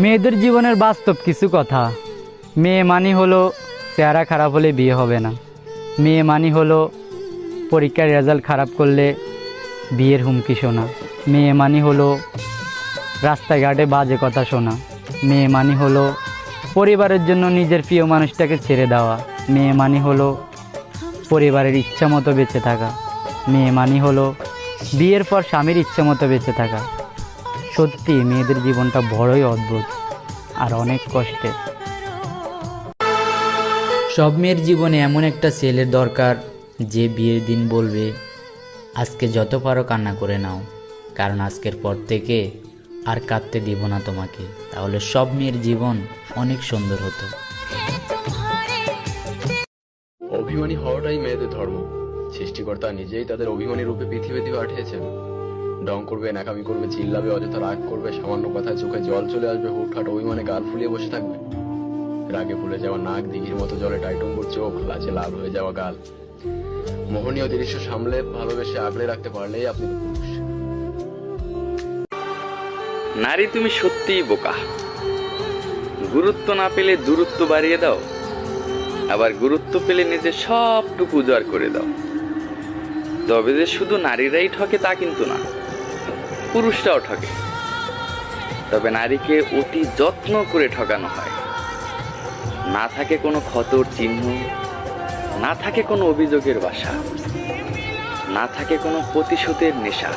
মেয়েদের জীবনের বাস্তব কিছু কথা। মেয়ে মানি হলো চেহারা খারাপ হলে বিয়ে হবে না। মেয়ে মানি হলো পরীক্ষার রেজাল্ট খারাপ করলে বিয়ের হুমকি শোনা। মেয়ে মানি হলো রাস্তাঘাটে বাজে কথা শোনা। মেয়ে মানি হলো পরিবারের জন্য নিজের প্রিয় মানুষটাকে ছেড়ে দেওয়া। মেয়ে মানি হলো পরিবারের ইচ্ছা মতো বেঁচে থাকা। মেয়ে মানি হলো বিয়ের পর স্বামীর ইচ্ছা মতো বেঁচে থাকা। সত্যি মেয়েদের জীবনটা বড়ই অদ্ভুত আর অনেক কষ্টের। সব মেয়ের জীবনে এমন একটা ছেলের দরকার যে বিয়ের দিন বলবে, আজকে যত পারো কান্না করে নাও, কারণ আজকের পর থেকে আর কাঁদতে দিব না তোমাকে। তাহলে সব মেয়ের জীবন অনেক সুন্দর হতো। অভিমানী হওয়াটাই মেয়েদের ধর্ম। সৃষ্টিকর্তা নিজেই তাদের অভিমানী রূপে পৃথিবীতে পাঠিয়েছেন। ডং করবে, নাকামি করবে, চিল্লাবে, অযথা রাগ করবে, সামান্য কথায় চোখে জল চলে আসবে, হুটহাট অভিমানে গাল ফুলিয়ে বসে থাকবে। রাগে ফুলে যাওয়া নাক, দিঘির মতো জলে টাইটুম্বুর চোখ, লাচে লাল হয়ে যাওয়া গাল, মোহনীয় দৃশ্য সামলে ভালোবেসে আগলে রাখতে পারলেই আপনি পুরুষ। নারী তুমি সত্যিই বোকা। গুরুত্ব না পেলে দূরত্ব বাড়িয়ে দাও, আবার গুরুত্ব পেলে নিজের সবটুকু উজাড় করে দাও। তবে যে শুধু নারীরাই ঠকে তা কিন্তু না, পুরুষরাও ঠকে। তবে নারীকে অতি যত্ন করে ঠকানো হয়। না থাকে কোনো ক্ষতর চিহ্ন, না থাকে কোনো অভিযোগের বাসা, না থাকে কোনো প্রতিশোধের নেশা।